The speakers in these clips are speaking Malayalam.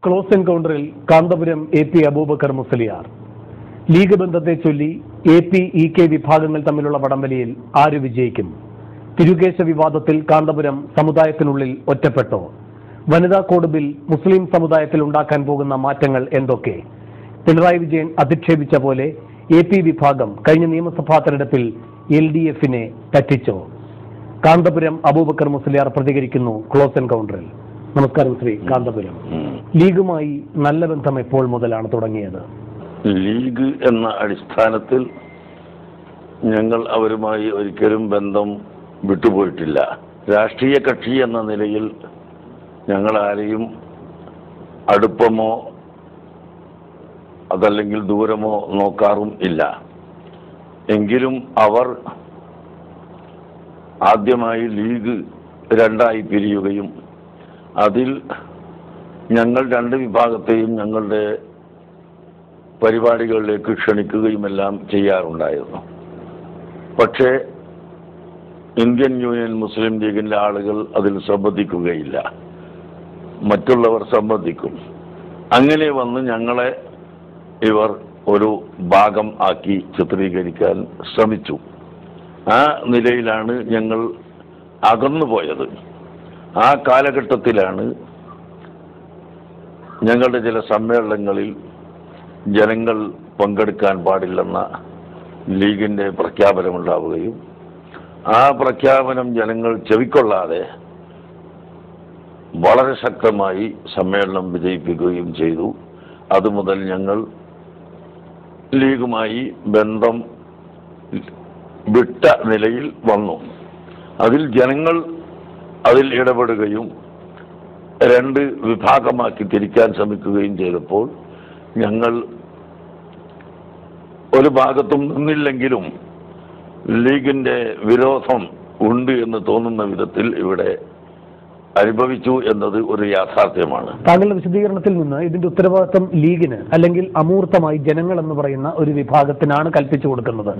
ക്ലോസ് എൻകൗണ്ടറിൽ കാന്തപുരം AP അബൂബക്കർ മുസ്ലിയാർ. ലീഗ് ബന്ധത്തെ ചൊല്ലി AP EK വിഭാഗങ്ങൾ തമ്മിലുള്ള വടംവലിയിൽ ആര് വിജയിക്കും? തിരുകേശ വിവാദത്തിൽ കാന്തപുരം സമുദായത്തിനുള്ളിൽ ഒറ്റപ്പെട്ടോ? വനിതാ കോഡ് ബിൽ മുസ്ലിം സമുദായത്തിൽ ഉണ്ടാക്കാൻ പോകുന്ന മാറ്റങ്ങൾ എന്തൊക്കെ? പിണറായി വിജയൻ അധിക്ഷേപിച്ച പോലെ AP വിഭാഗം കഴിഞ്ഞ നിയമസഭാ തെരഞ്ഞെടുപ്പിൽ LDF-നെ പറ്റിച്ചോ? കാന്തപുരം അബൂബക്കർ മുസ്ലിയാർ പ്രതികരിക്കുന്നു ക്ലോസ് എൻകൗണ്ടറിൽ. നമസ്കാരം ശ്രീ കാന്തപുരം. ലീഗുമായി നല്ല ബന്ധം എപ്പോൾ മുതലാണ് തുടങ്ങിയത്? ലീഗ് എന്ന അടിസ്ഥാനത്തിൽ ഞങ്ങൾ അവരുമായി ഒരിക്കലും ബന്ധം വിട്ടുപോയിട്ടില്ല. രാഷ്ട്രീയ കക്ഷി എന്ന നിലയിൽ ഞങ്ങൾ ആരെയും അടുപ്പമോ അതല്ലെങ്കിൽ ദൂരമോ നോക്കാറും ഇല്ല. എങ്കിലും അവർ ആദ്യമായി ലീഗ് രണ്ടായി പിരിയുകയും അതിൽ ഞങ്ങൾ രണ്ട് വിഭാഗത്തെയും ഞങ്ങളുടെ പരിപാടികളിലേക്ക് ക്ഷണിക്കുകയുമെല്ലാം ചെയ്യാറുണ്ടായിരുന്നു. പക്ഷേ ഇന്ത്യൻ യൂണിയൻ മുസ്ലിം ലീഗിൻ്റെ ആളുകൾ അതിൽ സംബന്ധിക്കുകയില്ല, മറ്റുള്ളവർ സംബന്ധിക്കും. അങ്ങനെ വന്ന് ഞങ്ങളെ ഇവർ ഒരു ഭാഗം ആക്കി ചിത്രീകരിക്കാൻ ശ്രമിച്ചു. ആ നിലയിലാണ് ഞങ്ങൾ അകന്നുപോയത്. ആ കാലഘട്ടത്തിലാണ് ഞങ്ങളുടെ ചില സമ്മേളനങ്ങളിൽ ജനങ്ങൾ പങ്കെടുക്കാൻ പാടില്ലെന്ന ലീഗിൻ്റെ പ്രഖ്യാപനമുണ്ടാവുകയും ആ പ്രഖ്യാപനം ജനങ്ങൾ ചെവിക്കൊള്ളാതെ വളരെ ശക്തമായി സമ്മേളനം വിജയിപ്പിക്കുകയും ചെയ്തു. അതുമുതൽ ഞങ്ങൾ ലീഗുമായി ബന്ധം വിട്ട നിലയിൽ വന്നു. അതിൽ ജനങ്ങൾ അതിൽ ഇടപെടുകയും രണ്ട് വിഭാഗമാക്കി തിരിക്കാൻ ശ്രമിക്കുകയും ചെയ്തപ്പോൾ ഞങ്ങൾ ഒരു ഭാഗത്തും നിന്നില്ലെങ്കിലും ലീഗിൻ്റെ വിരോധം ഉണ്ട് എന്ന് തോന്നുന്ന വിധത്തിൽ ഇവിടെ അനുഭവിച്ചു എന്നത് ഒരു യാഥാർത്ഥ്യമാണ്. താങ്കളുടെ വിശദീകരണത്തിൽ നിന്ന് ഇതിന്റെ ഉത്തരവാദിത്വം ലീഗിന് അല്ലെങ്കിൽ അമൂർത്തമായി ജനങ്ങൾ എന്ന് പറയുന്ന ഒരു വിഭാഗത്തിനാണ് കൽപ്പിച്ചു കൊടുക്കുന്നത്.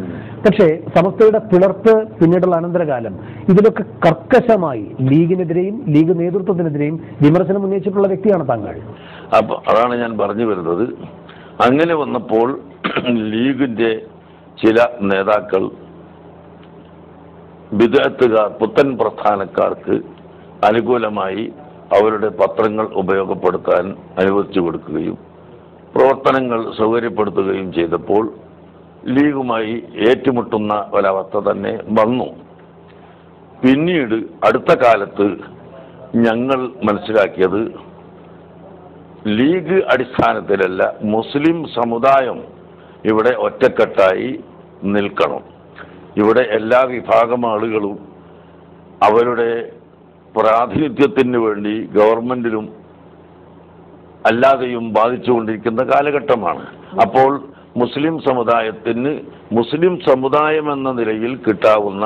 പക്ഷേ സമസ്തയുടെ പിളർപ്പ് പിന്നീടുള്ള അനന്തരകാലം ഇതിലൊക്കെ കർക്കശമായി ലീഗിനെതിരെയും ലീഗ് നേതൃത്വത്തിനെതിരെയും വിമർശനം ഉന്നയിച്ചിട്ടുള്ള വ്യക്തിയാണ് താങ്കൾ. അപ്പോൾ അതാണ് ഞാൻ പറഞ്ഞു വരുന്നത്. അങ്ങനെ വന്നപ്പോൾ ലീഗിൻ്റെ ചില നേതാക്കൾ ബിദ്അത്തുകാർ, പുത്തൻ പ്രസ്ഥാനക്കാർക്ക് അനുകൂലമായി അവരുടെ പത്രങ്ങൾ ഉപയോഗപ്പെടുത്താൻ അനുവദിച്ചു കൊടുക്കുകയും പ്രവർത്തനങ്ങൾ സൗകര്യപ്പെടുത്തുകയും ചെയ്തപ്പോൾ ലീഗുമായി ഏറ്റുമുട്ടുന്ന ഒരവസ്ഥ തന്നെ വന്നു. പിന്നീട് അടുത്ത കാലത്ത് ഞങ്ങൾ മനസ്സിലാക്കിയത് ലീഗ് അടിസ്ഥാനത്തിലല്ല, മുസ്ലിം സമുദായം ഇവിടെ ഒറ്റക്കെട്ടായി നിൽക്കണം. ഇവിടെ എല്ലാ വിഭാഗം ആളുകളും അവരുടെ പ്രാതിനിധ്യത്തിന് വേണ്ടി ഗവൺമെന്റിലും അല്ലാതെയും ബാധിച്ചുകൊണ്ടിരിക്കുന്ന കാലഘട്ടമാണ്. അപ്പോൾ മുസ്ലിം സമുദായത്തിന് മുസ്ലിം സമുദായം എന്ന നിലയിൽ കിട്ടാവുന്ന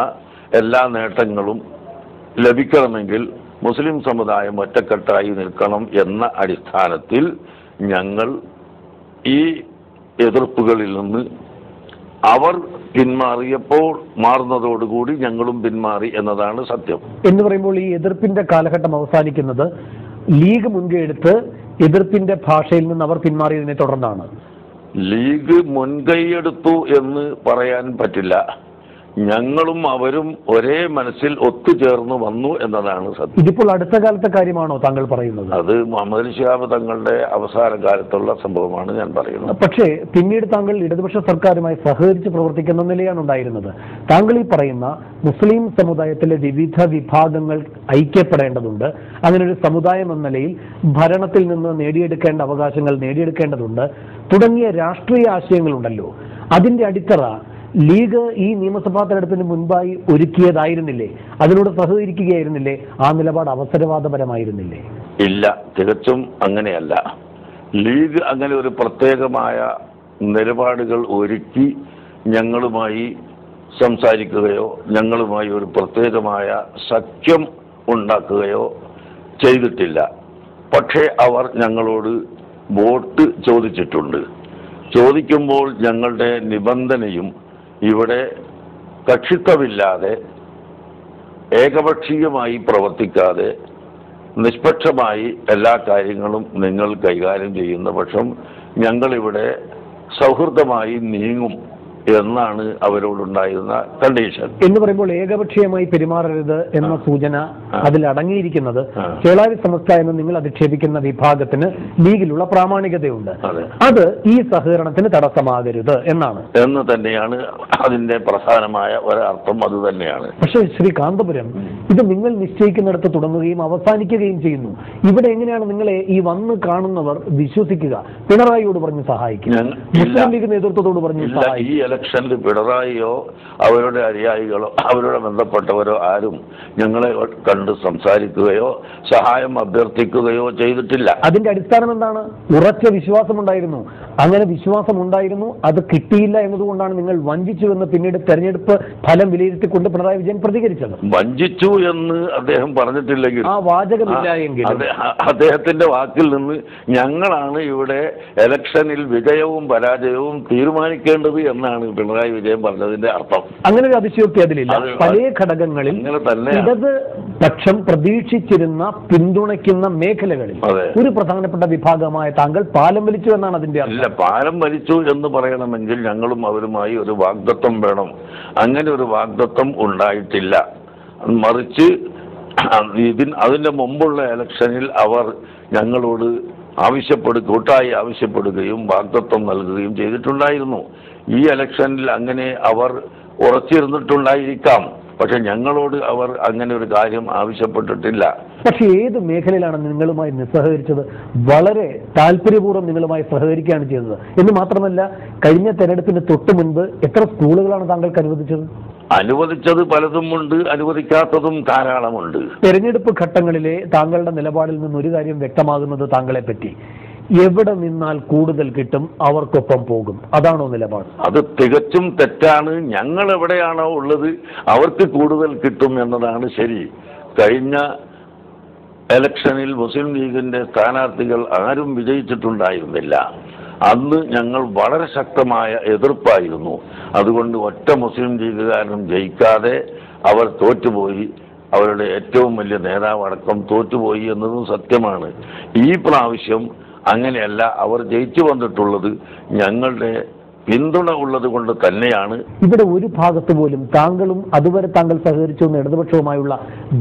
എല്ലാ നേട്ടങ്ങളും ലഭിക്കണമെങ്കിൽ മുസ്ലിം സമുദായം ഒറ്റക്കെട്ടായി നിൽക്കണം എന്ന അടിസ്ഥാനത്തിൽ ഞങ്ങൾ ഈ എതിർപ്പുകളിൽ നിന്ന് അവർ പിന്മാറിയപ്പോൾ മാറുന്നതോടുകൂടി ഞങ്ങളും പിന്മാറി എന്നതാണ് സത്യം. എന്ന് പറയുമ്പോൾ ഈ എതിർപ്പിന്റെ കാലഘട്ടം അവസാനിക്കുന്നത് ലീഗ് മുൻകൈ എടുത്ത് എതിർപ്പിന്റെ ഭാഷയിൽ നിന്ന് അവർ പിന്മാറിയതിനെ തുടർന്നാണ്. ലീഗ് മുൻകൈയെടുത്തു എന്ന് പറയാൻ പറ്റില്ല. ഞങ്ങളും അവരും ഒരേ മനസ്സിൽ ഒത്തുചേർന്ന് വന്നു എന്നതാണ് സത്യം. ഇതിപ്പോൾ അടുത്ത കാലത്തെ കാര്യമാണോ താങ്കൾ പറയുന്നത്? അത് മുഹമ്മദ് ശിഹാബ് തങ്ങളുടെ അവസാന കാലത്തുള്ള സംഭവമാണ് ഞാൻ പറയുന്നത്. പക്ഷേ പിന്നീട് താങ്കൾ ഇടതുപക്ഷ സർക്കാരുമായി സഹകരിച്ച് പ്രവർത്തിക്കുന്ന നിലയാണ് ഉണ്ടായിരുന്നത്. താങ്കൾ ഈ പറയുന്ന മുസ്ലിം സമുദായത്തിലെ വിവിധ വിഭാഗങ്ങൾ ഐക്യപ്പെടേണ്ടതുണ്ട്, അങ്ങനൊരു സമുദായം എന്ന നിലയിൽ ഭരണത്തിൽ നിന്ന് നേടിയെടുക്കേണ്ട അവകാശങ്ങൾ നേടിയെടുക്കേണ്ടതുണ്ട് തുടങ്ങിയ രാഷ്ട്രീയ ആശയങ്ങളുണ്ടല്ലോ, അതിന്റെ അടിത്തറ ലീഗ് ഈ നിയമസഭാ തെരഞ്ഞെടുപ്പിന് മുൻപായി ഒരുക്കിയതായിരുന്നില്ലേ? അതിനോട് സഹകരിക്കുകയായിരുന്നില്ലേ? ആ നിലപാട് അവസരവാദപരമായിരുന്നില്ലേ? ഇല്ല, തികച്ചും അങ്ങനെയല്ല. ലീഗ് അങ്ങനെ ഒരു പ്രത്യേകമായ നിലപാടുകൾ ഒരുക്കി ഞങ്ങളുമായി സംസാരിക്കുകയോ ഞങ്ങളുമായി ഒരു പ്രത്യേകമായ സഖ്യം ഉണ്ടാക്കുകയോ ചെയ്തിട്ടില്ല. പക്ഷേ അവർ ഞങ്ങളോട് വോട്ട് ചോദിച്ചിട്ടുണ്ട്. ചോദിക്കുമ്പോൾ ഞങ്ങളുടെ നിബന്ധനയും ഇവിടെ കക്ഷിത്വമില്ലാതെ ഏകപക്ഷീയമായി പ്രവർത്തിക്കാതെ നിഷ്പക്ഷമായി എല്ലാ കാര്യങ്ങളും നിങ്ങൾ കൈകാര്യം ചെയ്യുന്ന പക്ഷം ഞങ്ങളിവിടെ സൗഹൃദമായി നീങ്ങും എന്നാണ് അവരോടുണ്ടായിരുന്ന കണ്ടീഷൻ. എന്ന് പറയുമ്പോൾ ഏകപക്ഷീയമായി പെരുമാറരുത് എന്ന സൂചന അതിൽ അടങ്ങിയിരിക്കുന്നത് ചേളാരി സമസ്ത എന്ന് നിങ്ങൾ അധിക്ഷേപിക്കുന്ന വിഭാഗത്തിന് ലീഗിലുള്ള പ്രാമാണികതയുണ്ട്. അത് ഈ സഹകരണത്തിന് തടസ്സമാകരുത് എന്നാണ് എന്ന് തന്നെയാണ് അതിന്റെ പ്രധാനമായ ഒരർത്ഥം. അത് തന്നെയാണ്. പക്ഷേ ശ്രീ കാന്തപുരം, ഇത് നിങ്ങൾ നിശ്ചയിക്കുന്നിടത്ത് തുടങ്ങുകയും അവസാനിക്കുകയും ചെയ്യുന്നു. ഇവിടെ എങ്ങനെയാണ് നിങ്ങളെ ഈ വന്ന് കാണുന്നവർ വിശ്വസിക്കുക? പിണറായിയോട് പറഞ്ഞ് സഹായിക്കുക, മുസ്ലിം ലീഗ് നേതൃത്വത്തോട് പറഞ്ഞ് സഹായിക്കുക. ഇലക്ഷനിൽ പിണറായിയോ അവരുടെ അനുയായികളോ അവരുടെ ബന്ധപ്പെട്ടവരോ ആരും ഞങ്ങളെ കണ്ട് സംസാരിക്കുകയോ സഹായം അഭ്യർത്ഥിക്കുകയോ ചെയ്തിട്ടില്ല. അതിന്റെ അടിസ്ഥാനം എന്താണ്? ഉറച്ച വിശ്വാസമുണ്ടായിരുന്നു. അങ്ങനെ വിശ്വാസമുണ്ടായിരുന്നു, അത് കിട്ടിയില്ല എന്നതുകൊണ്ടാണ് നിങ്ങൾ വഞ്ചിച്ചു എന്ന് പിന്നീട് തെരഞ്ഞെടുപ്പ് ഫലം വിലയിരുത്തിക്കൊണ്ട് പിണറായി വിജയൻ പ്രതികരിച്ചത്. വഞ്ചിച്ചു എന്ന് അദ്ദേഹം പറഞ്ഞിട്ടില്ലെങ്കിൽ, ആ വാചകമില്ല എങ്കിൽ അദ്ദേഹത്തിന്റെ വാക്കിൽ നിന്ന് ഞങ്ങളാണ് ഇവിടെ ഇലക്ഷനിൽ വിജയവും പരാജയവും തീരുമാനിക്കേണ്ടത് എന്നാണ് പിണറായി വിജയൻ പറഞ്ഞതിന്റെ അർത്ഥം. അങ്ങനെ ഒരു അതിശയോക്തി അതിലില്ല. പല ഘടകങ്ങളിൽ ഇടത് പക്ഷം പ്രതീക്ഷിച്ചിരുന്ന പിന്തുണയ്ക്കുന്ന മേഖലകളിൽ ഒരു പ്രധാനപ്പെട്ട വിഭാഗമായ താങ്കൾ പാലം വലിച്ചു എന്നാണ് അതിന്റെ അർത്ഥം. ഇല്ല, പാലം വലിച്ചു എന്ന് പറയണമെങ്കിൽ ഞങ്ങളും അവരുമായി ഒരു വാഗ്ദത്തം വേണം. അങ്ങനെ ഒരു വാഗ്ദത്തം ഉണ്ടായിട്ടില്ല. മറിച്ച് അതിന്റെ മുമ്പുള്ള ഇലക്ഷനിൽ അവർ ഞങ്ങളോട് കൂട്ടായി ആവശ്യപ്പെടുകയും വാഗ്ദത്തം നൽകുകയും ചെയ്തിട്ടുണ്ടായിരുന്നു. ഈ ഇലക്ഷനിൽ അങ്ങനെ അവർ ഉറച്ചിരുന്നിട്ടുണ്ടായിരിക്കാം. പക്ഷെ ഞങ്ങളോട് അവർ അങ്ങനെ ഒരു കാര്യം ആവശ്യപ്പെട്ടിട്ടില്ല. പക്ഷെ ഏത് മേഖലയിലാണ് നിങ്ങളുമായി നിസ്സഹകരിച്ചത്? വളരെ താല്പര്യപൂർവ്വം നിങ്ങളുമായി സഹകരിക്കുകയാണ് ചെയ്തത്. എന്ന് മാത്രമല്ല, കഴിഞ്ഞ തെരഞ്ഞെടുപ്പിന് തൊട്ട് മുൻപ് എത്ര സ്കൂളുകളാണ് താങ്കൾക്ക് അനുവദിച്ചത്? അനുവദിച്ചത് പലതുമുണ്ട്, അനുവദിക്കാത്തതും ധാരാളമുണ്ട്. തെരഞ്ഞെടുപ്പ് ഘട്ടങ്ങളിലെ താങ്കളുടെ നിലപാടിൽ നിന്ന് ഒരു കാര്യം വ്യക്തമാകുന്നത് താങ്കളെ പറ്റി, എവിടെ നിന്നാൽ കൂടുതൽ കിട്ടും അവർക്കൊപ്പം പോകും, അതാണോ നിലപാട്? അത് തികച്ചും തെറ്റാണ്. ഞങ്ങൾ എവിടെയാണോ ഉള്ളത് അവർക്ക് കൂടുതൽ കിട്ടും എന്നതാണ് ശരി. കഴിഞ്ഞ ഇലക്ഷനിൽ മുസ്ലിം ലീഗിന്റെ സ്ഥാനാർത്ഥികൾ ആരും വിജയിച്ചിട്ടുണ്ടായിരുന്നില്ല. അന്ന് ഞങ്ങൾ വളരെ ശക്തമായ എതിർപ്പായിരുന്നു. അതുകൊണ്ട് ഒറ്റ മുസ്ലിം ലീഗുകാരനും ജയിക്കാതെ അവർ തോറ്റുപോയി. അവരുടെ ഏറ്റവും വലിയ നേതാവടക്കം തോറ്റുപോയി എന്നതും സത്യമാണ്. ഈ പ്രാവശ്യം അങ്ങനെയല്ല. അവർ ജയിച്ചു വന്നിട്ടുള്ളത് ഞങ്ങളുടെ പിന്തുണ ഉള്ളത് കൊണ്ട് തന്നെയാണ്. ഇവിടെ ഒരു ഭാഗത്ത് പോലും താങ്കളും അതുവരെ താങ്കൾ സഹകരിച്ചു വന്ന ഇടതുപക്ഷവുമായുള്ള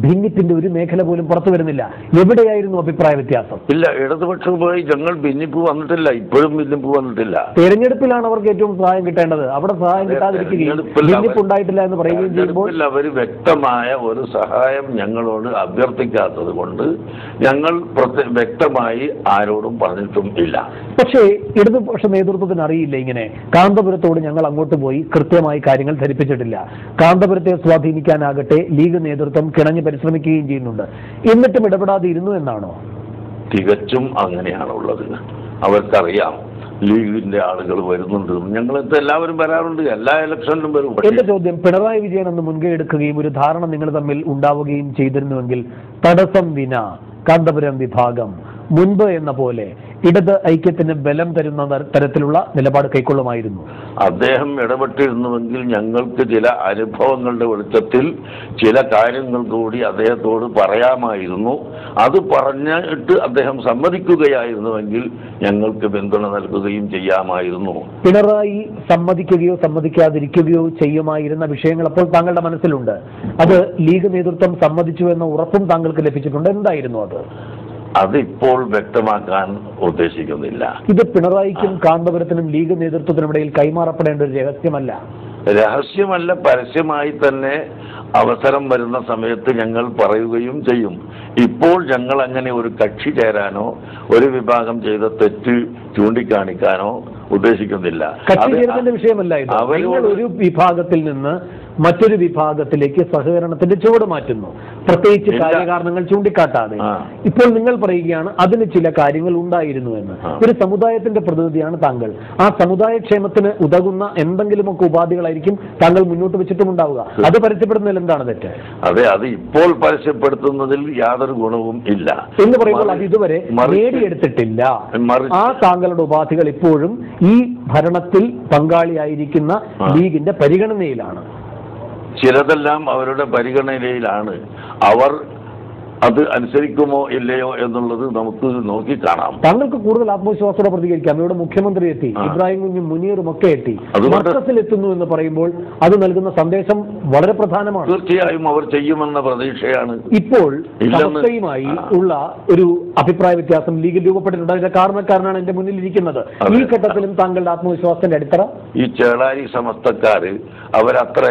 ഭിന്നിപ്പിന്റെ ഒരു മേഖല പോലും പുറത്തു വരുന്നില്ല. എവിടെയായിരുന്നു അഭിപ്രായ വ്യത്യാസം? ഇല്ല, ഇടതുപക്ഷവുമായി ഞങ്ങൾ ഭിന്നിപ്പ് വന്നിട്ടില്ല. ഇപ്പോഴും ഭിന്നിപ്പ് വന്നിട്ടില്ല. തെരഞ്ഞെടുപ്പിലാണ് അവർക്ക് ഏറ്റവും സഹായം കിട്ടേണ്ടത്. അവിടെ സഹായം കിട്ടാതിരിക്കുകയും ഭിന്നിപ്പ് ഉണ്ടായിട്ടില്ല എന്ന് പറയുകയും ചെയ്യുമ്പോൾ അവർ വ്യക്തമായ ഒരു സഹായം ഞങ്ങളോട് അഭ്യർത്ഥിക്കാത്തത് കൊണ്ട് ഞങ്ങൾ വ്യക്തമായി ആരോടും പറഞ്ഞിട്ടും ഇല്ല. പക്ഷേ ഇടതുപക്ഷ നേതൃത്വത്തിന് അറിയില്ല ഇങ്ങനെ കാന്തപുരത്തോട് ഞങ്ങൾ അങ്ങോട്ട് പോയി കൃത്യമായി കാര്യങ്ങൾ ധരിപ്പിച്ചിട്ടില്ല. കാന്തപുരത്തെ സ്വാധീനിക്കാനാകട്ടെ ലീഗ് നേതൃത്വം കിണഞ്ഞ് പരിശ്രമിക്കുകയും ചെയ്യുന്നുണ്ട്. എന്നിട്ടും ഇടപെടാതെ ഇരുന്നു എന്നാണോ? തികച്ചും അങ്ങനെയാണുള്ളത്. അവർക്കറിയാം ലീഗിന്റെ ആളുകൾ വരുന്നുണ്ട്. ഞങ്ങളത്തെ എല്ലാവരും വരാറുണ്ട്, എല്ലാ ഇലക്ഷനിലും വരും. എന്റെ ചോദ്യം, പിണറായി വിജയൻ അന്ന് മുൻകൈ എടുക്കുകയും ഒരു ധാരണ നിങ്ങൾ തമ്മിൽ ഉണ്ടാവുകയും ചെയ്തിരുന്നുവെങ്കിൽ തടസ്സം വിന കാന്തപുരം വിഭാഗം മുൻപ് എന്ന പോലെ ഇടത് ഐക്യത്തിന് ബലം തരുന്ന തരത്തിലുള്ള നിലപാട് കൈക്കൊള്ളുമായിരുന്നു. അദ്ദേഹം ഇടപെട്ടിരുന്നുവെങ്കിൽ ഞങ്ങൾക്ക് ചില അനുഭവങ്ങളുടെ വെളിച്ചത്തിൽ ചില കാര്യങ്ങൾ കൂടി അദ്ദേഹത്തോട് പറയാമായിരുന്നു. അത് പറഞ്ഞിട്ട് അദ്ദേഹം സമ്മതിക്കുകയായിരുന്നുവെങ്കിൽ ഞങ്ങൾക്ക് പിന്തുണ നൽകുകയും ചെയ്യാമായിരുന്നു. പിണറായി സമ്മതിക്കുകയോ സമ്മതിക്കാതിരിക്കുകയോ ചെയ്യുമായിരുന്ന വിഷയങ്ങൾ അപ്പോൾ താങ്കളുടെ മനസ്സിലുണ്ട്. അത് ലീഗ് നേതൃത്വം സമ്മതിച്ചു എന്ന ഉറപ്പും താങ്കൾക്ക് ലഭിച്ചിട്ടുണ്ട്. എന്തായിരുന്നു അത്? അതിപ്പോൾ വ്യക്തമാക്കാൻ ഉദ്ദേശിക്കുന്നില്ല. ഇത് പിണറായിക്കും കാന്തപുരത്തിനും ലീഗ് നേതൃത്വത്തിനുമിടയിൽ കൈമാറപ്പെടേണ്ട ഒരു രഹസ്യമല്ല. രഹസ്യമല്ല, പരസ്യമായി തന്നെ അവസരം വരുന്ന സമയത്ത് ഞങ്ങൾ പറയുകയും ചെയ്യും. ഇപ്പോൾ ഞങ്ങൾ അങ്ങനെ ഒരു കക്ഷി ചേരാനോ ഒരു വിഭാഗം ചെയ്ത തെറ്റ് ചൂണ്ടിക്കാണിക്കാനോ ഉദ്ദേശിക്കുന്നില്ല. കക്ഷി ചേരുന്നതിന്റെ വിഷയമല്ല ഇത്. നിങ്ങൾ ഒരു വിഭാഗത്തിൽ നിന്ന് മറ്റൊരു വിഭാഗത്തിലേക്ക് സഹകരണത്തിന്റെ ചുവട് മാറ്റുന്നു, പ്രത്യേകിച്ച് കാര്യകാരണങ്ങൾ ചൂണ്ടിക്കാട്ടാതെ. ഇപ്പോൾ നിങ്ങൾ പറയുകയാണ് അതിന് ചില കാര്യങ്ങൾ ഉണ്ടായിരുന്നു എന്ന്. ഒരു സമുദായത്തിന്റെ പ്രതിനിധിയാണ് താങ്കൾ. ആ സമുദായ ക്ഷേമത്തിന് ഉതകുന്ന എന്തെങ്കിലുമൊക്കെ ഉപാധികളായിരിക്കും താങ്കൾ മുന്നോട്ട് വെച്ചിട്ടുമുണ്ടാവുക. അത് പരസ്യപ്പെടുന്നതിൽ എന്താണ് തെറ്റ്? അതെ, അത് ഇപ്പോൾ പരസ്യപ്പെടുത്തുന്നതിൽ യാതൊരു ഗുണവും ഇല്ല എന്ന് പറയുമ്പോൾ അത് ഇതുവരെ നേടിയെടുത്തിട്ടില്ല. ആ താങ്കളുടെ ഉപാധികൾ ഇപ്പോഴും ഈ ഭരണത്തിൽ പങ്കാളിയായിരിക്കുന്ന ലീഗിന്റെ പരിഗണനയിലാണ്. ചിലതെല്ലാം അവരുടെ പരിഗണനയിലാണ്. അവർ അത് അനുസരിക്കുമോ ഇല്ലയോ എന്നുള്ളത് നമുക്ക് നോക്കി കാണാം. താങ്കൾക്ക് കൂടുതൽ ആത്മവിശ്വാസത്തോടെ പ്രതികരിക്കാം. ഇവിടെ മുഖ്യമന്ത്രി എത്തി, ഇബ്രാഹിം കുഞ്ഞും മുനീറും ഒക്കെ എത്തി, മർക്കസിലെത്തുന്നു എന്ന് പറയുമ്പോൾ അത് നൽകുന്ന സന്ദേശം വളരെ പ്രധാനമാണ്. തീർച്ചയായും അവർ ചെയ്യുമെന്ന പ്രതീക്ഷയാണ്. ഇപ്പോൾ സമസ്തയുമായി ഉള്ള ഒരു അഭിപ്രായ വ്യത്യാസം ലീഗിൽ രൂപപ്പെട്ടിട്ടുണ്ട്. അതിന്റെ കാരണക്കാരനാണ് എന്റെ മുന്നിൽ ഇരിക്കുന്നത്. ഈ ഘട്ടത്തിലും താങ്കളുടെ ആത്മവിശ്വാസത്തിന്റെ അടിത്തറ? ഈ ചേളാരി സമസ്തക്കാര് അവരത്ര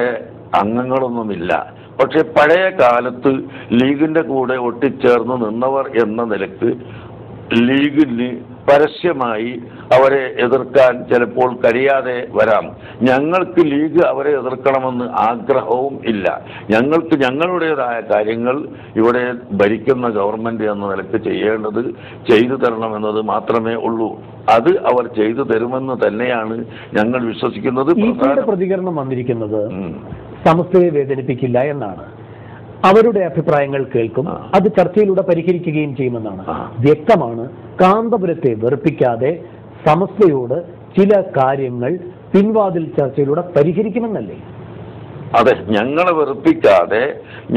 അംഗങ്ങളൊന്നുമില്ല. പക്ഷെ പഴയ കാലത്ത് ലീഗിന്റെ കൂടെ ഒട്ടിച്ചേർന്ന് നിന്നവർ എന്ന നിലക്ക് ലീഗിന് പരസ്യമായി അവരെ എതിർക്കാൻ ചിലപ്പോൾ കഴിയാതെ വരാം. ഞങ്ങൾക്ക് ലീഗ് അവരെ എതിർക്കണമെന്ന് ആഗ്രഹവും ഇല്ല. ഞങ്ങൾക്ക് ഞങ്ങളുടേതായ കാര്യങ്ങൾ ഇവിടെ ഭരിക്കുന്ന ഗവൺമെന്റ് എന്ന നിലക്ക് ചെയ്യേണ്ടത് ചെയ്തു തരണമെന്നത് മാത്രമേ ഉള്ളൂ. അത് അവർ ചെയ്തു തരുമെന്ന് തന്നെയാണ് ഞങ്ങൾ വിശ്വസിക്കുന്നത്. പ്രതികരണം വന്നിരിക്കുന്നത് സമസ്തയെ വേദനിപ്പിക്കില്ല എന്നാണ്. അവരുടെ അഭിപ്രായങ്ങൾ കേൾക്കും, അത് ചർച്ചയിലൂടെ പരിഹരിക്കുകയും ചെയ്യുമെന്നാണ്. വ്യക്തമാണ്, കാന്തപുരത്തെ വെറുപ്പിക്കാതെ സമസ്തയോട് ചില കാര്യങ്ങൾ പിൻവാതിൽ ചർച്ചയിലൂടെ പരിഹരിക്കുമെന്നല്ലേ? അതെ, ഞങ്ങളെ വെറുപ്പിക്കാതെ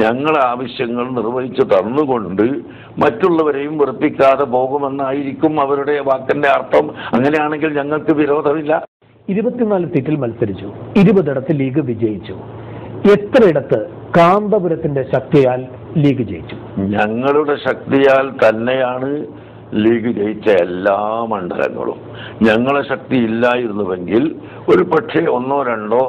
ഞങ്ങളെ ആവശ്യങ്ങൾ നിർവഹിച്ചു തന്നുകൊണ്ട് മറ്റുള്ളവരെയും വെറുപ്പിക്കാതെ പോകുമെന്നായിരിക്കും അവരുടെ വാക്കിന്റെ അർത്ഥം. അങ്ങനെയാണെങ്കിൽ ഞങ്ങൾക്ക് വിരോധമില്ല. 24 സീറ്റിൽ മത്സരിച്ചു, 20 ലീഗ് വിജയിച്ചു. എത്രയിടത്ത് കാന്തപുരത്തിന്റെ ശക്തിയാൽ ലീഗ് ജയിച്ചു? ഞങ്ങളുടെ ശക്തിയാൽ തന്നെയാണ് ലീഗ് ജയിച്ച എല്ലാ മണ്ഡലങ്ങളും. ഞങ്ങളെ ശക്തി ഇല്ലായിരുന്നുവെങ്കിൽ ഒരു പക്ഷേ 1-2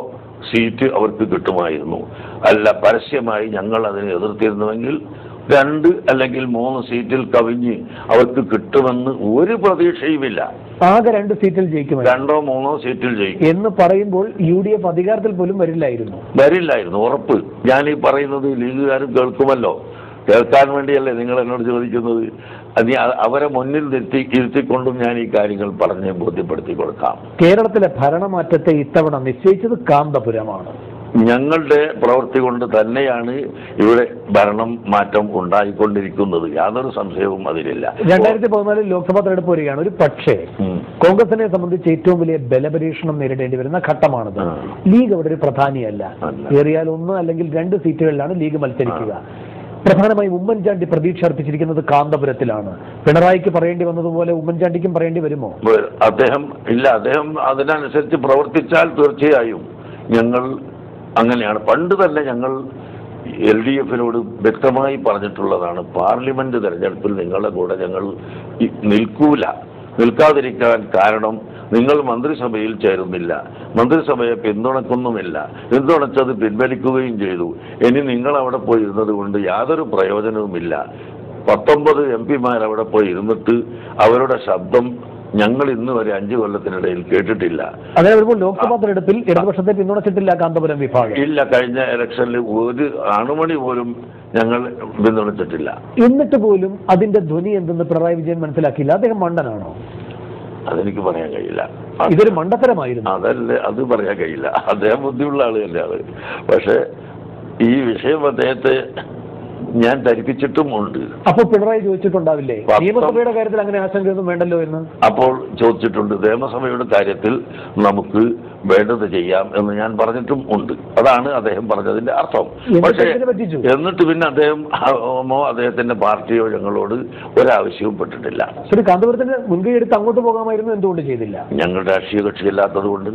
സീറ്റ് അവർക്ക് കിട്ടുമായിരുന്നു. അല്ല, പരസ്യമായി ഞങ്ങൾ അതിനെ എതിർത്തിരുന്നുവെങ്കിൽ 2 അല്ലെങ്കിൽ 3 സീറ്റിൽ കവിഞ്ഞ് അവർക്ക് കിട്ടുമെന്ന് ഒരു പ്രതീക്ഷയുമില്ല. ആകെ 2 സീറ്റിൽ ജയിക്കും, 2-3 സീറ്റിൽ ജയിക്കും എന്ന് പറയുമ്പോൾ UDF അധികാരത്തിൽ പോലും വരില്ലായിരുന്നു, ഉറപ്പ്. ഞാൻ ഈ പറയുന്നത് ലീഗുകാരും കേൾക്കുമല്ലോ. കേൾക്കാൻ വേണ്ടിയല്ലേ നിങ്ങൾ എന്നോട് ചോദിക്കുന്നത്. അവരെ മുന്നിൽ ഇരുത്തിക്കൊണ്ടും ഞാൻ ഈ കാര്യങ്ങൾ പറഞ്ഞ് ബോധ്യപ്പെടുത്തി കൊടുക്കാം. കേരളത്തിലെ ഭരണമാറ്റത്തെ ഇത്തവണ നിശ്ചയിച്ചത് കാന്തപുരമാണ്. ഞങ്ങളുടെ പ്രവൃത്തി കൊണ്ട് തന്നെയാണ് ഇവിടെ ഭരണം മാറ്റം ഉണ്ടായിക്കൊണ്ടിരിക്കുന്നത്. യാതൊരു സംശയവും അതിലില്ല. 2014 ലോക്സഭാ തെരഞ്ഞെടുപ്പ് വരികയാണ്. ഒരു പക്ഷേ കോൺഗ്രസിനെ സംബന്ധിച്ച് ഏറ്റവും വലിയ ബലപരീക്ഷണം നേരിടേണ്ടി വരുന്ന ഘട്ടമാണത്. ലീഗ് അവിടെ ഒരു പ്രധാനിയല്ല. ഏറിയാൽ 1 അല്ലെങ്കിൽ 2 സീറ്റുകളിലാണ് ലീഗ് മത്സരിക്കുക. പ്രധാനമായും ഉമ്മൻചാണ്ടി പ്രതീക്ഷ അർപ്പിച്ചിരിക്കുന്നത് കാന്തപുരത്തിലാണ്. പിണറായിക്ക് പറയേണ്ടി വന്നതുപോലെ ഉമ്മൻചാണ്ടിക്കും പറയേണ്ടി വരുമോ? അദ്ദേഹം അതിനനുസരിച്ച് പ്രവർത്തിച്ചാൽ തീർച്ചയായും ഞങ്ങൾ അങ്ങനെയാണ്. പണ്ട് തന്നെ ഞങ്ങൾ LDF-നോട് വ്യക്തമായി പറഞ്ഞിട്ടുള്ളതാണ്, പാർലമെന്റ് തെരഞ്ഞെടുപ്പിൽ നിങ്ങളുടെ കൂടെ ഞങ്ങൾ നിൽക്കാതിരിക്കാൻ കാരണം നിങ്ങൾ മന്ത്രിസഭയിൽ ചേരുന്നില്ല, മന്ത്രിസഭയെ പിന്തുണക്കുന്നുമില്ല, പിന്തുണച്ചത് പിൻവലിക്കുകയും ചെയ്തു. ഇനി നിങ്ങൾ അവിടെ പോയി ഇരുന്നത് കൊണ്ട് യാതൊരു പ്രയോജനവുമില്ല. 19 MP-മാർ അവിടെ പോയി ഇരുന്നിട്ട് അവരുടെ ശബ്ദം ഞങ്ങൾ ഇന്ന് വരെ 5 കൊല്ലത്തിനിടയിൽ കേട്ടിട്ടില്ല. അതായത് ലോക്സഭാ തെരഞ്ഞെടുപ്പിൽ ഇടതുപക്ഷത്തെ പിന്തുണച്ചിട്ടില്ല കാന്തപുരം വിഭാഗം. ഇല്ല, കഴിഞ്ഞ ഇലക്ഷനിൽ ഒരു അണുമണി പോലും ഞങ്ങൾ പിന്തുണച്ചിട്ടില്ല. എന്നിട്ട് പോലും അതിന്റെ ധ്വനി എന്തെന്ന് പിണറായി വിജയൻ മനസ്സിലാക്കിയില്ല. അദ്ദേഹം മണ്ടനാണോ? അതെനിക്ക് പറയാൻ കഴിയില്ല. ഇതൊരു മണ്ടത്തരമായിരുന്നു. അതല്ലേ, അത് പറയാൻ കഴിയില്ല. അദ്ദേഹം ബുദ്ധിയുള്ള ആളുകല്ലേ അത്. പക്ഷെ ഈ വിഷയം അദ്ദേഹത്തെ ഞാൻ ധരിപ്പിച്ചിട്ടും ഉണ്ട്. അപ്പോൾ പിണറായി ചോദിച്ചിട്ടുണ്ടാവില്ലേ നിയമസഭയുടെ കാര്യത്തിൽ അങ്ങനെ ആശങ്കയൊന്നും വേണ്ടല്ലോ എന്ന്? അപ്പോൾ ചോദിച്ചിട്ടുണ്ട്. നിയമസഭയുടെ കാര്യത്തിൽ നമുക്ക് വേണ്ടത് ചെയ്യാം എന്ന് ഞാൻ പറഞ്ഞിട്ടും ഉണ്ട്. അതാണ് അദ്ദേഹം പറഞ്ഞതിന്റെ അർത്ഥം. പക്ഷേ എന്നിട്ട് പിന്നെ അദ്ദേഹത്തിന്റെ പാർട്ടിയോ ഞങ്ങളോട് ഒരാവശ്യവും പെട്ടിട്ടില്ല. ശരി, കാന്തപുരത്തിന് മുൻകൈ എടുത്ത് അങ്ങോട്ട് പോകാമായിരുന്നു, എന്തുകൊണ്ട് ചെയ്തില്ല? ഞങ്ങൾ രാഷ്ട്രീയ കക്ഷിയല്ലാത്തത് കൊണ്ട്.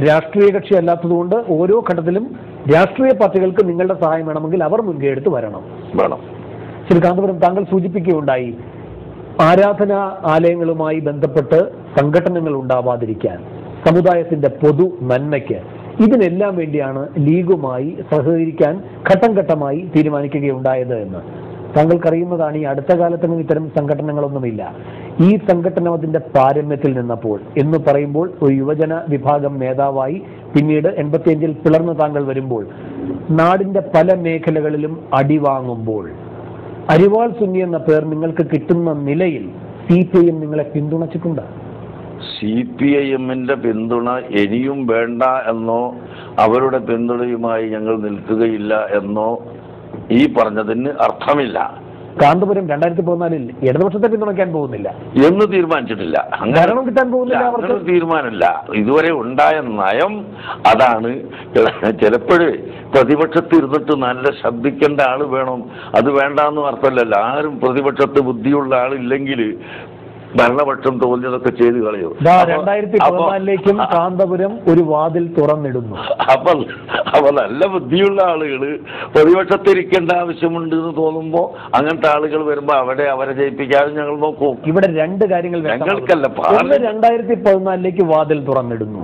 രാഷ്ട്രീയ കക്ഷി അല്ലാത്തതുകൊണ്ട് ഓരോ ഘട്ടത്തിലും രാഷ്ട്രീയ പാർട്ടികൾക്ക് നിങ്ങളുടെ സഹായം വേണമെങ്കിൽ അവർ മുൻകൈ എടുത്ത് വേണം. ശ്രീ കാന്തപുരം, താങ്കൾ സൂചിപ്പിക്കുകയുണ്ടായി ആരാധനാ ആലയങ്ങളുമായി ബന്ധപ്പെട്ട് സംഘടനകൾ ഉണ്ടാവാതിരിക്കാൻ, സമുദായത്തിന്റെ പൊതു നന്മയ്ക്ക്, ഇതിനെല്ലാം വേണ്ടിയാണ് ലീഗുമായി സഹകരിക്കാൻ ഘട്ടം ഘട്ടമായി തീരുമാനിക്കുകയുണ്ടായത് എന്ന്. താങ്കൾക്കറിയുന്നതാണ്, ഈ അടുത്ത കാലത്തൊന്നും ഇത്തരം സംഘടനകളൊന്നുമില്ല. ഈ സംഘടന അതിന്റെ പാരമ്യത്തിൽ നിന്നപ്പോൾ എന്ന് പറയുമ്പോൾ ഒരു യുവജന വിഭാഗം നേതാവായി പിന്നീട് 85-ൽ പിളർന്ന് താങ്കൾ വരുമ്പോൾ നാടിന്റെ പല മേഖലകളിലും അടിവാങ്ങുമ്പോൾ അരിവാൾ സുന്നി എന്ന പേർ നിങ്ങൾക്ക് കിട്ടുന്ന നിലയിൽ CPIM നിങ്ങളെ പിന്തുണച്ചിട്ടുണ്ട്. CPIM-ന്റെ പിന്തുണ ഇനിയും വേണ്ട എന്നോ അവരുടെ പിന്തുണയുമായി ഞങ്ങൾ നിൽക്കുകയില്ല എന്നോ ഈ പറഞ്ഞതിന് അർത്ഥമില്ല. കാന്തപുരം 2014 ഇടതുപക്ഷത്തെ പിന്തുണയ്ക്കാൻ പോകുന്നില്ല എന്ന് തീരുമാനിച്ചിട്ടില്ല. ഭരണം കിട്ടാൻ പോകുന്നില്ല. അവർക്ക് തീരുമാനമില്ല. ഇതുവരെ ഉണ്ടായ നയം അതാണ്. ചിലപ്പോഴേ പ്രതിപക്ഷത്ത് ഇരുന്നിട്ട് നല്ല ശബ്ദിക്കേണ്ട ആള് വേണം, അത് വേണ്ടാന്ന് അർത്ഥമല്ലല്ലോ. ആരും പ്രതിപക്ഷത്ത് ബുദ്ധിയുള്ള ആളില്ലെങ്കിൽ ഭരണപക്ഷം തോന്നിയതൊക്കെ ചെയ്ത് കളയും. 2014ലേക്കും കാന്തപുരം ഒരു വാതിൽ തുറന്നിടുന്നു. അപ്പൊ നല്ല ബുദ്ധിയുള്ള ആളുകള് പ്രതിപക്ഷത്തിരിക്കേണ്ട ആവശ്യമുണ്ട് എന്ന് തോന്നുമ്പോ അങ്ങനത്തെ ആളുകൾ വരുമ്പോ അവരെ ജയിപ്പിക്കാതെ ഞങ്ങൾ നോക്കും. ഇവിടെ രണ്ട് കാര്യങ്ങൾ ഞങ്ങൾക്കല്ല. 2014ലേക്ക് വാതിൽ തുറന്നിടുന്നു.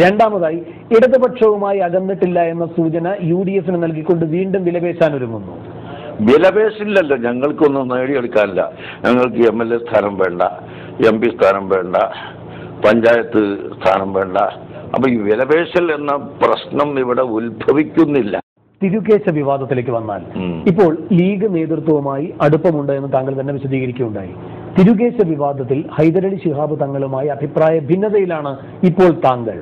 രണ്ടാമതായി ഇടതുപക്ഷവുമായി അകന്നിട്ടില്ല എന്ന സൂചന UDF നൽകിക്കൊണ്ട് വീണ്ടും വിലപേശാൻ ഒരുങ്ങുന്നു. വിലപേശില്ലല്ലോ, ഞങ്ങൾക്കൊന്നും നേടിയെടുക്കാനില്ല. ഞങ്ങൾക്ക് MLA സ്ഥാനം വേണ്ട, MP സ്ഥാനം വേണ്ട, പഞ്ചായത്ത് സ്ഥാനം വേണ്ട. അപ്പൊ ഈ വിലപേശൽ എന്ന പ്രശ്നം ഇവിടെ ഉത്ഭവിക്കുന്നില്ല. തിരുകേശ വിവാദത്തിലേക്ക് വന്നാൽ ഇപ്പോൾ ലീഗ് നേതൃത്വവുമായി അടുപ്പമുണ്ട് എന്ന് താങ്കൾ തന്നെ വിശദീകരിക്കുകയുണ്ടായി. തിരുകേശ വിവാദത്തിൽ ഹൈദരലി ശിഹാബ് തങ്ങളുമായി അഭിപ്രായ ഭിന്നതയിലാണ് ഇപ്പോൾ താങ്കൾ.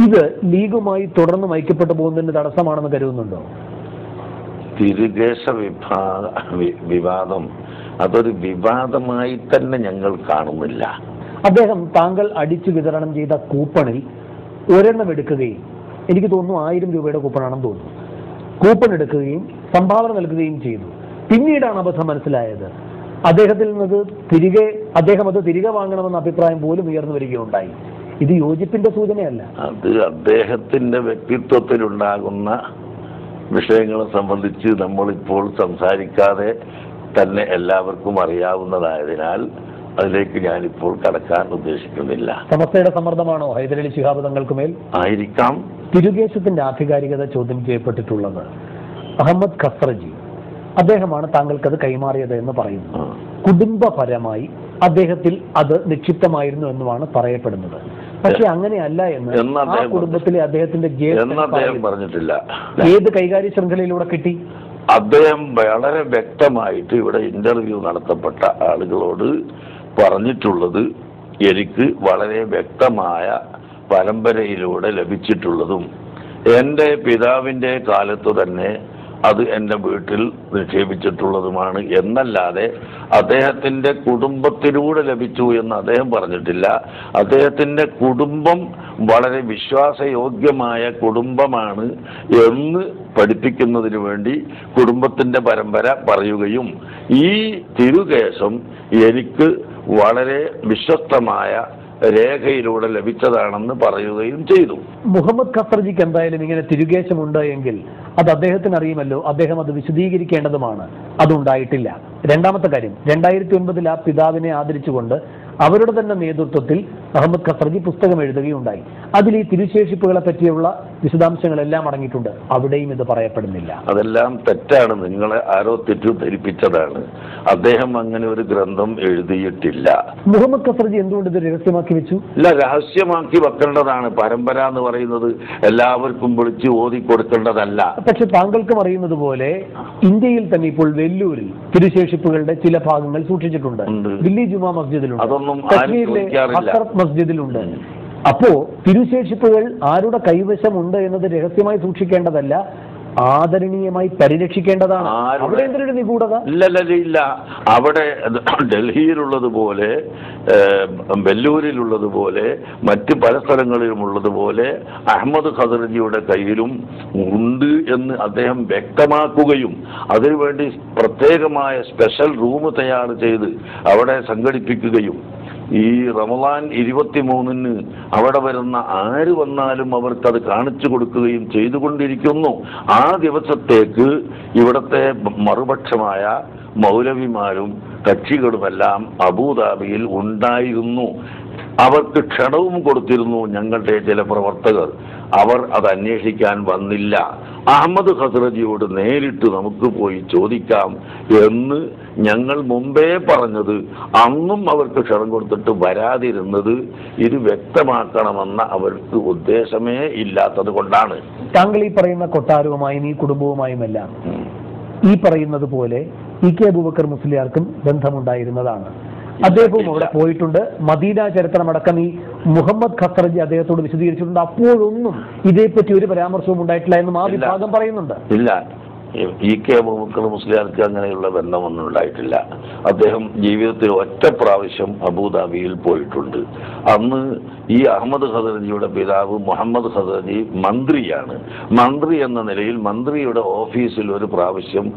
ഇത് ലീഗുമായി തുടർന്ന് ഐക്യപ്പെട്ടു പോകുന്നതിന് തടസ്സമാണെന്ന് കരുതുന്നുണ്ടോ? തിരുകേശ വിവാദം അതൊരു വിവാദമായി തന്നെ ഞങ്ങൾ കാണുന്നില്ല. അദ്ദേഹം താങ്കൾ അടിച്ചു വിതരണം ചെയ്ത കൂപ്പണിൽ ഒരെണ്ണം എടുക്കുകയും, എനിക്ക് തോന്നുന്നു 1000 രൂപയുടെ കൂപ്പണാണെന്ന് തോന്നുന്നു, കൂപ്പൺ എടുക്കുകയും സംഭാവന നൽകുകയും ചെയ്തു. പിന്നീടാണ് അബദ്ധം മനസ്സിലായത്. അദ്ദേഹം അത് തിരികെ വാങ്ങണമെന്ന അഭിപ്രായം പോലും ഉയർന്നു വരികയുണ്ടായി. ഇത് യോജിപ്പിന്റെ സൂചനയല്ല. അത് അദ്ദേഹത്തിന്റെ വ്യക്തിത്വത്തിലുണ്ടാകുന്ന വിഷയങ്ങളെ സംബന്ധിച്ച് നമ്മളിപ്പോൾ സംസാരിക്കാതെ തന്നെ എല്ലാവർക്കും അറിയാവുന്നതായതിനാൽ അതിലേക്ക് ഞാനിപ്പോൾ കടക്കാൻ ഉദ്ദേശിക്കുന്നില്ല. സമസ്തയുടെ സമ്മർദ്ദമാണോ ഹൈദരലി ശിഹാബ് തങ്ങൾക്കുമേൽ? ആയിരിക്കാം. തിരുകേശത്തിന്റെ ആധികാരികത ചോദ്യം ചെയ്യപ്പെട്ടിട്ടുള്ളത് അഹമ്മദ് ഖസ്റജി, അദ്ദേഹമാണ് താങ്കൾക്കത് കൈമാറിയത് എന്ന് പറയുന്നു. കുടുംബപരമായി അദ്ദേഹത്തിൽ അത് നിക്ഷിപ്തമായിരുന്നു എന്നുമാണ് പറയപ്പെടുന്നത്. പക്ഷെ അങ്ങനെയല്ല എന്ന് ആ കുടുംബത്തിലെ അദ്ദേഹത്തിന്റെ പറഞ്ഞിട്ടില്ല. ഏത് കൈകാര്യ ശൃംഖലയിലൂടെ കിട്ടി? അദ്ദേഹം വളരെ വ്യക്തമായിട്ട് ഇവിടെ ഇന്റർവ്യൂ നടത്തപ്പെട്ട ആളുകളോട് പറഞ്ഞിട്ടുള്ളത് എനിക്ക് വളരെ വ്യക്തമായ പരമ്പരയിലൂടെ ലഭിച്ചിട്ടുള്ളതും എൻ്റെ പിതാവിൻ്റെ കാലത്ത് തന്നെ അത് എൻ്റെ വീട്ടിൽ നിക്ഷേപിച്ചിട്ടുള്ളതുമാണ് എന്നല്ലാതെ അദ്ദേഹത്തിൻ്റെ കുടുംബത്തിലൂടെ ലഭിച്ചു എന്ന് അദ്ദേഹം പറഞ്ഞിട്ടില്ല. അദ്ദേഹത്തിൻ്റെ കുടുംബം വളരെ വിശ്വാസയോഗ്യമായ കുടുംബമാണ് എന്ന് പഠിപ്പിക്കുന്നതിന് വേണ്ടി കുടുംബത്തിൻ്റെ പരമ്പര പറയുകയും ഈ തിരുകേശം എനിക്ക് വളരെ വിശ്വസ്തമായ രേഖയിലൂടെ ലഭിച്ചതാണെന്ന് പറയുകയും ചെയ്തു. മുഹമ്മദ് ഖസ്റജിക്ക് എന്തായാലും ഇങ്ങനെ തിരുകേശമുണ്ട് എങ്കിൽ അത് അദ്ദേഹത്തിന് അറിയുമല്ലോ, അദ്ദേഹം അത് വിശദീകരിക്കേണ്ടതുമാണ്. അതുണ്ടായിട്ടില്ല. രണ്ടാമത്തെ കാര്യം, 2009 ആ പിതാവിനെ ആദരിച്ചുകൊണ്ട് അവരുടെ തന്നെ നേതൃത്വത്തിൽ അഹമ്മദ് ഖസ്റജി പുസ്തകം എഴുതുകയുണ്ടായി. അതിൽ ഈ തിരുശേഷിപ്പുകളെ പറ്റിയുള്ള വിശദാംശങ്ങളെല്ലാം അടങ്ങിയിട്ടുണ്ട്. അവിടെയും ഇത് പറയപ്പെടുന്നില്ല. അതെല്ലാം തെറ്റാണ്. നിങ്ങളെ ആരോ തെറ്റിദ്ധരിപ്പിച്ചതാണ്. അദ്ദേഹം അങ്ങനെ ഒരു ഗ്രന്ഥം എഴുതിയിട്ടില്ല. മുഹമ്മദ് ഖസ്റജി എന്തുകൊണ്ട് ഇത് രഹസ്യമാക്കി വെച്ചു? ഇല്ല, രഹസ്യമാക്കി വെക്കേണ്ടതാണ്. പരമ്പര എന്ന് പറയുന്നത് എല്ലാവർക്കും വിളിച്ച് ഓതി കൊടുക്കേണ്ടതല്ല. പക്ഷെ താങ്കൾക്കും അറിയുന്നത് പോലെ ഇന്ത്യയിൽ തന്നെ ഇപ്പോൾ വെല്ലൂരിൽ തിരുശേഷിപ്പുകളുടെ ചില ഭാഗങ്ങൾ സൂക്ഷിച്ചിട്ടുണ്ട്. ദില്ലി ജുമാ മസ്ജിദിലുണ്ട്, കശ്മീരിലെ ഹസ്രത്ത് മസ്ജിദിലുണ്ട്. അപ്പോ തിരുശേഷിപ്പുകൾ ആരുടെ കൈവശമുണ്ട് എന്നത് രഹസ്യമായി സൂക്ഷിക്കേണ്ടതല്ല, ആദരണീയമായി പരിരക്ഷിക്കേണ്ടതാണ്. അവിടെ എന്തൊരു നിഗൂഢത? ഇല്ല. അവിടെ ഡൽഹിയിലുള്ളതുപോലെ വെല്ലൂരിലുള്ളതുപോലെ മറ്റ് പല സ്ഥലങ്ങളിലുമുള്ളതുപോലെ അഹമ്മദ് ഖസ്റജിയുടെ കയ്യിലും ഉണ്ട് എന്ന് അദ്ദേഹം വ്യക്തമാക്കുകയും അതിനുവേണ്ടി പ്രത്യേകമായ സ്പെഷ്യൽ റൂം തയ്യാർ ചെയ്ത് അവിടെ സംഘടിപ്പിക്കുകയും ഈ റമദാൻ 23-ന് അവിടെ വരുന്ന ആര് വന്നാലും അവർക്കത് കാണിച്ചു കൊടുക്കുകയും ചെയ്തുകൊണ്ടിരിക്കുന്നു. ആ ദിവസത്തേക്ക് ഇവിടുത്തെ മറുപക്ഷമായ മൗലവിമാരും കക്ഷികളുമെല്ലാം അബൂദാബിയിൽ ഉണ്ടായിരുന്നു. അവർക്ക് ക്ഷണവും കൊടുത്തിരുന്നു ഞങ്ങളുടെ ചില പ്രവർത്തകർ. അവർ അത് അന്വേഷിക്കാൻ വന്നില്ല. അഹമ്മദ് ഖസ്റജിയോട് നേരിട്ട് നമുക്ക് പോയി ചോദിക്കാം എന്ന് ഞങ്ങൾ മുമ്പേ പറഞ്ഞത്, അന്നും അവർക്ക് ക്ഷണം കൊടുത്തിട്ട് വരാതിരുന്നത് ഇത് വ്യക്തമാക്കണമെന്ന അവർക്ക് ഉദ്ദേശമേ ഇല്ലാത്തത് കൊണ്ടാണ്. താങ്കൾ ഈ പറയുന്ന കൊട്ടാരവുമായും ഈ കുടുംബവുമായുമെല്ലാം ഈ പറയുന്നത് പോലെ EK അബൂബക്കർ മുസ്ലിയാർക്കും ബന്ധമുണ്ടായിരുന്നതാണ്. അദ്ദേഹവും അവിടെ പോയിട്ടുണ്ട്. മദീന ചരിത്രമടക്കം ഈ മുഹമ്മദ് ഖസ്റജി അദ്ദേഹത്തോട് വിശദീകരിച്ചിട്ടുണ്ട്. അപ്പോഴൊന്നും ഇതേപ്പറ്റി ഒരു പരാമർശവും ഉണ്ടായിട്ടില്ല എന്നും ആ വിഭാഗം പറയുന്നുണ്ട്. ഇല്ല, ഇ.കെ. അബൂബക്കർ മുസ്ലിയാർക്ക് അങ്ങനെയുള്ള ബന്ധമൊന്നും ഉണ്ടായിട്ടില്ല. അദ്ദേഹം ജീവിതത്തിൽ ഒറ്റ പ്രാവശ്യം അബുദാബിയിൽ പോയിട്ടുണ്ട്. അന്ന് ഈ അഹമ്മദ് ഖദർജിയുടെ പിതാവ് മുഹമ്മദ് ഖദർജി മന്ത്രിയാണ്. മന്ത്രി എന്ന നിലയിൽ മന്ത്രിയുടെ ഓഫീസിൽ ഒരു പ്രാവശ്യം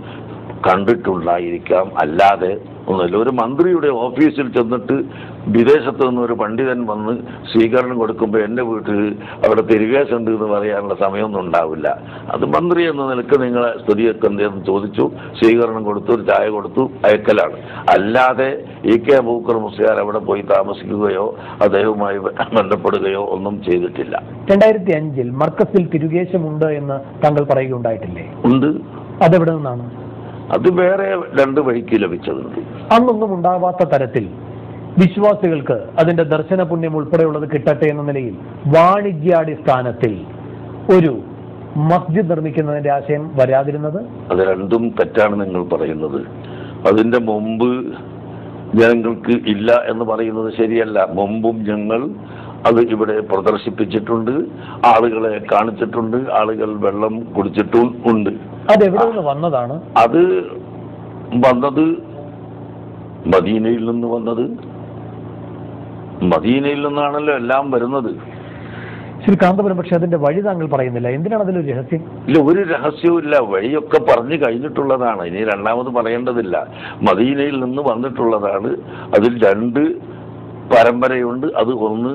കണ്ടിട്ടുണ്ടായിരിക്കാം, അല്ലാതെ ഒന്നുമില്ല. ഒരു മന്ത്രിയുടെ ഓഫീസിൽ ചെന്നിട്ട് വിദേശത്ത് നിന്ന് ഒരു പണ്ഡിതൻ വന്ന് സ്വീകരണം കൊടുക്കുമ്പോൾ എൻ്റെ വീട്ടിൽ അവിടെ തിരുകേശുണ്ട് എന്ന് പറയാനുള്ള സമയമൊന്നും ഉണ്ടാവില്ല. അത് മന്ത്രി എന്ന നിലക്ക് നിങ്ങളെ സ്തുതിയൊക്കെ എന്തെന്ന് ചോദിച്ചു, സ്വീകരണം കൊടുത്തു, ഒരു ചായ കൊടുത്തു, അയക്കലാണ്. അല്ലാതെ ഇ.കെ. അബൂബക്കർ മുസ്ലിയാർ അവിടെ പോയി താമസിക്കുകയോ അദ്ദേഹവുമായി ബന്ധപ്പെടുകയോ ഒന്നും ചെയ്തിട്ടില്ല. 2005 മർക്കസിൽ തിരുകേശമുണ്ട് എന്ന് താങ്കൾ പറയുകയുണ്ടായിട്ടില്ലേ? ഉണ്ട്. അതെവിടെ നിന്നാണ്? അത് വേറെ 2 വഴിക്ക് ലഭിച്ചതുണ്ട്. അന്നൊന്നും ഉണ്ടാവാത്ത തരത്തിൽ വിശ്വാസികൾക്ക് അതിന്റെ ദർശന പുണ്യം ഉൾപ്പെടെയുള്ളത് കിട്ടട്ടെ എന്ന നിലയിൽ വാണിജ്യാടിസ്ഥാനത്തിൽ ഒരു മസ്ജിദ് നിർമ്മിക്കുന്നതിന്റെ ആശയം വരാതിരുന്നത്? അത് രണ്ടും തെറ്റാണ് നിങ്ങൾ പറയുന്നത്. അതിന്റെ മുമ്പ് ജനങ്ങൾക്ക് ഇല്ല എന്ന് പറയുന്നത് ശരിയല്ല. മുമ്പും ഞങ്ങൾ അത് ഇവിടെ പ്രദർശിപ്പിച്ചിട്ടുണ്ട്, ആളുകളെ കാണിച്ചിട്ടുണ്ട്, ആളുകൾ വെള്ളം കുടിച്ചിട്ടും ഉണ്ട്. അതെവിടെ നിന്ന് വന്നതാണ്? അത് വന്നത് മദീനയിൽ നിന്ന് വന്നത്. മദീനയിൽ നിന്നാണല്ലോ എല്ലാം വരുന്നത്. ശ്രീ കാന്തപുരം, പക്ഷെ അതിന്റെ വഴി താങ്കൾ പറയുന്നില്ല. എന്തിനാണ് അതിലൊരു രഹസ്യം? ഇല്ല, ഒരു രഹസ്യവും ഇല്ല. വഴിയൊക്കെ പറഞ്ഞു കഴിഞ്ഞിട്ടുള്ളതാണ്, ഇനി രണ്ടാമത് പറയേണ്ടതില്ല. മദീനയിൽ നിന്ന് വന്നിട്ടുള്ളതാണ്. അതിൽ 2 പരമ്പരയുണ്ട്. അത് ഒന്ന്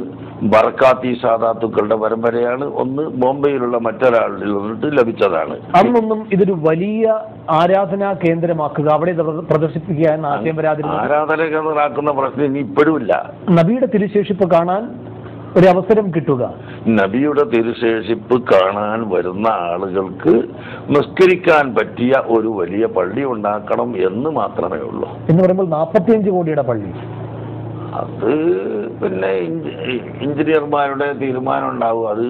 ബർക്കാത്തി സാദാത്തുക്കളുടെ പരമ്പരയാണ്, ഒന്ന് ബോംബെയിലുള്ള മറ്റൊരാളിൽ നിന്നിട്ട് ലഭിച്ചതാണ്. അന്നൊന്നും ഇതൊരു വലിയ ആരാധനാ കേന്ദ്രമാക്കുക, അവിടെ പ്രദർശിപ്പിക്കുക എന്ന ആശയം വരാതിരുന്നു. ആരാധന കേന്ദ്രമാക്കുന്ന പ്രശ്നം ഇനി ഇപ്പോഴും ഇല്ല. നബിയുടെ തിരുശേഷിപ്പ് കാണാൻ ഒരു അവസരം കിട്ടുക, നബിയുടെ തിരുശേഷിപ്പ് കാണാൻ വരുന്ന ആളുകൾക്ക് നിസ്കരിക്കാൻ പറ്റിയ ഒരു വലിയ പള്ളി ഉണ്ടാക്കണം എന്ന് മാത്രമേ ഉള്ളൂ. എന്ന് പറയുമ്പോൾ 45 കോടിയുടെ പള്ളി, അത് പിന്നെ എഞ്ചിനീയർമാരുടെ തീരുമാനം ഉണ്ടാവും. അത്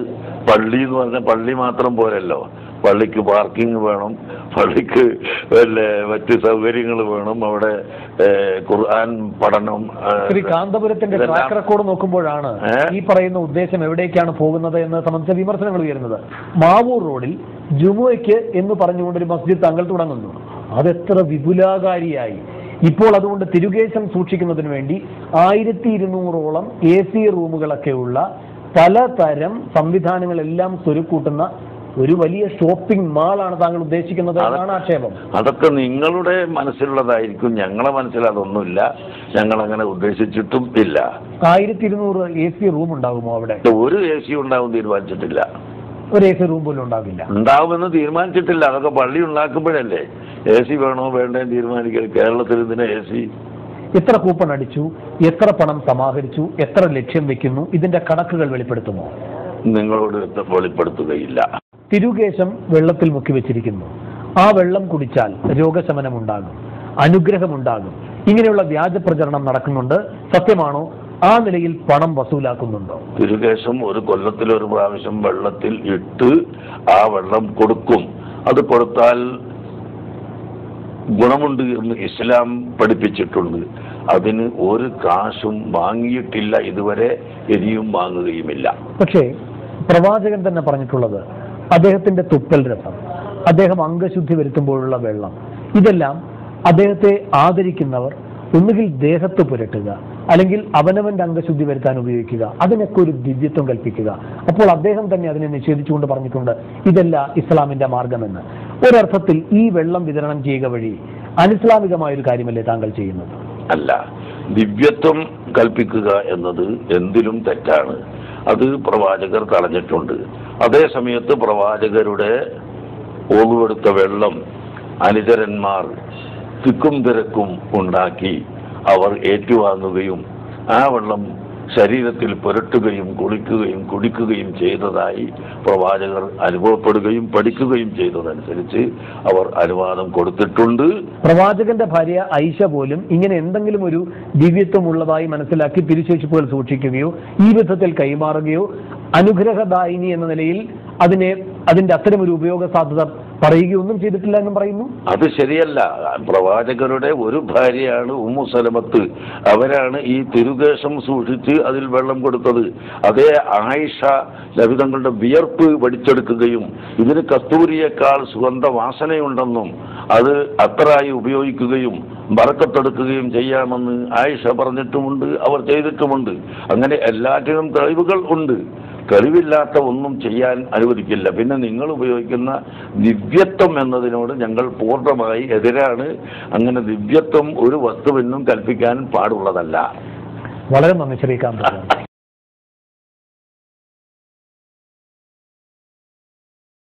പള്ളി എന്ന് പറഞ്ഞാൽ പള്ളി മാത്രം പോരല്ലോ. പള്ളിക്ക് പാർക്കിംഗ് വേണം, പള്ളിക്ക് മറ്റ് സൗകര്യങ്ങൾ വേണം, അവിടെ ഖുർആൻ പഠനം. ശ്രീ കാന്തപുരത്തിന്റെ ട്രാക്ക് റെക്കോർഡ് നോക്കുമ്പോഴാണ് ഈ പറയുന്ന ഉദ്ദേശം എവിടേക്കാണ് പോകുന്നത് എന്ന് സംബന്ധിച്ച വിമർശനങ്ങൾ ഉയരുന്നത്. മാവൂർ റോഡിൽ ജുമുഅയ്ക്ക് എന്ന് പറഞ്ഞുകൊണ്ടൊരു മസ്ജിദ് താങ്കൾ തുടങ്ങുന്നു. അതെത്ര വിപുലാകാരിയായി! ഇപ്പോൾ അതുകൊണ്ട് തിരുകേശം സൂക്ഷിക്കുന്നതിന് വേണ്ടി 1200ഓളം AC റൂമുകളൊക്കെ ഉള്ള പലതരം സംവിധാനങ്ങളെല്ലാം സ്വരുക്കൂട്ടുന്ന ഒരു വലിയ ഷോപ്പിംഗ് മാളാണ് താങ്കൾ ഉദ്ദേശിക്കുന്നത് എന്നാണ് ആക്ഷേപം. അതൊക്കെ നിങ്ങളുടെ മനസ്സിലുള്ളതായിരിക്കും, ഞങ്ങളെ മനസ്സിൽ അതൊന്നുമില്ല, ഞങ്ങൾ അങ്ങനെ ഉദ്ദേശിച്ചിട്ടും ഇല്ല. 1200 AC റൂം ഉണ്ടാകുമോ അവിടെ? ഒരു AC ഉണ്ടാവും തീരുമാനിച്ചിട്ടില്ല. ഒരു AC റൂം പോലും ഉണ്ടാവില്ല. ഉണ്ടാവുമെന്ന് തീരുമാനിച്ചിട്ടില്ല. അതൊക്കെ പള്ളി ഉണ്ടാക്കുമ്പോഴല്ലേ AC വേണോ വേണ്ടേ തീരുമാനിക്കുക. കേരളത്തിൽ ഇതിന് AC എത്ര കൂപ്പൺ അടിച്ചു, എത്ര പണം സമാഹരിച്ചു, എത്ര ലക്ഷ്യം വെക്കുന്നു, ഇതിന്റെ കണക്കുകൾ വെളിപ്പെടുത്തുമോ? നിങ്ങളോട് വെളിപ്പെടുത്തുകയില്ല. തിരുകേശം വെള്ളത്തിൽ മുക്കി വെച്ചിരിക്കുന്നു. ആ വെള്ളം കുടിച്ചാൽ രോഗശമനം ഉണ്ടാകും, അനുഗ്രഹമുണ്ടാകും. ഇങ്ങനെയുള്ള വ്യാജ പ്രചരണം നടക്കുന്നുണ്ട്. സത്യമാണോ? ആ നിലയിൽ പണം വസൂലാക്കുന്നുണ്ടോ? തിരുകേശം ഒരു കൊല്ലത്തിലൊരു പ്രാവശ്യം വെള്ളത്തിൽ ഇട്ട് ആ വെള്ളം കൊടുക്കും. അത് കൊടുത്താൽ ഗുണമുണ്ട് എന്ന് ഇസ്ലാം പഠിപ്പിച്ചിട്ടുണ്ട്. അതിന് ഒരു കാശും വാങ്ങിയിട്ടില്ല ഇതുവരെ, ഇനിയും വാങ്ങുകയുമില്ല. പക്ഷേ പ്രവാചകൻ തന്നെ പറഞ്ഞിട്ടുള്ളത് അദ്ദേഹത്തിന്റെ തുപ്പൽ രസം, അദ്ദേഹം അംഗശുദ്ധി വരുത്തുമ്പോഴുള്ള വെള്ളം, ഇതെല്ലാം അദ്ദേഹത്തെ ആദരിക്കുന്നവർ ഒന്നുകിൽ ദേഹത്ത് പുരട്ടുക, അല്ലെങ്കിൽ അവനവന്റെ അംഗശുദ്ധി വരുത്താൻ ഉപയോഗിക്കുക. അതിനൊക്കെ ഒരു ദിവ്യത്വം കൽപ്പിക്കുക. അപ്പോൾ അദ്ദേഹം തന്നെ അതിനെ നിഷേധിച്ചുകൊണ്ട് പറഞ്ഞിട്ടുണ്ട് ഇതല്ല ഇസ്ലാമിന്റെ മാർഗമെന്ന്. ഒരർത്ഥത്തിൽ ഈ വെള്ളം വിതരണം ചെയ്യുക വഴി അനിസ്ലാമികമായ ഒരു കാര്യമല്ലേ താങ്കൾ ചെയ്യുന്നത്? അല്ല, ദിവ്യത്വം കൽപ്പിക്കുക എന്നത് എന്തിലും തെറ്റാണ്. അത് പ്രവാചകർ തടഞ്ഞിട്ടുണ്ട്. അതേ സമയത്ത് പ്രവാചകരുടെ ഒളിവെടുത്ത വെള്ളം അനുചരന്മാർ തിക്കും തിരക്കും ഉണ്ടാക്കി അവർ ഏറ്റുവാങ്ങുകയും ആ വെള്ളം ശരീരത്തിൽ പുരട്ടുകയും കുളിക്കുകയും കുടിക്കുകയും ചെയ്തതായി പ്രവാചകർ അനുഭവപ്പെടുകയും പഠിക്കുകയും ചെയ്തതനുസരിച്ച് അവർ അനുവാദം കൊടുത്തിട്ടുണ്ട്. പ്രവാചകന്റെ ഭാര്യ ഐഷ പോലും ഇങ്ങനെ എന്തെങ്കിലും ഒരു ദിവ്യത്വം ഉള്ളതായി മനസ്സിലാക്കി തിരുശേഷിപ്പുകൾ സൂക്ഷിക്കുകയോ ഈ വിധത്തിൽ കൈമാറുകയോ അനുഗ്രഹദായിനി എന്ന നിലയിൽ അതിന്റെ അത്തരമൊരു ഉപയോഗ സാധ്യത പറയുകയൊന്നും ചെയ്തിട്ടില്ല എന്നും പറയുന്നു. അത് ശരിയല്ല. പ്രവാചകരുടെ ഒരു ഭാര്യയാണ് ഉമ്മു സലമത്ത്. അവരാണ് ഈ തിരുകേശം സൂക്ഷിച്ച് അതിൽ വെള്ളം കൊടുത്തത്. അതേ ആയിഷ ലഭിതങ്ങളുടെ വിയർപ്പ് വടിച്ചെടുക്കുകയും ഇതിന് കസ്തൂരിയേക്കാൾ സുഗന്ധ വാസനയുണ്ടെന്നും അത് അത്രായി ഉപയോഗിക്കുകയും ബറക്കത്തെടുക്കുകയും ചെയ്യാമെന്ന് ആയിഷ പറഞ്ഞിട്ടുമുണ്ട്, അവർ ചെയ്തിട്ടുമുണ്ട്. അങ്ങനെ എല്ലാറ്റിനും തെളിവുകൾ ഉണ്ട്. കഴിവില്ലാത്ത ഒന്നും ചെയ്യാൻ അനുവദിക്കില്ല. പിന്നെ നിങ്ങൾ ഉപയോഗിക്കുന്ന ദിവ്യത്വം എന്നതിനോട് ഞങ്ങൾ പൂർണ്ണമായി എതിരാണ്. അങ്ങനെ ദിവ്യത്വം ഒരു വസ്തുവിനും കൽപ്പിക്കാൻ പാടുള്ളതല്ല. വളരെ നന്ദി ശ്രീ കാന്തപുരം.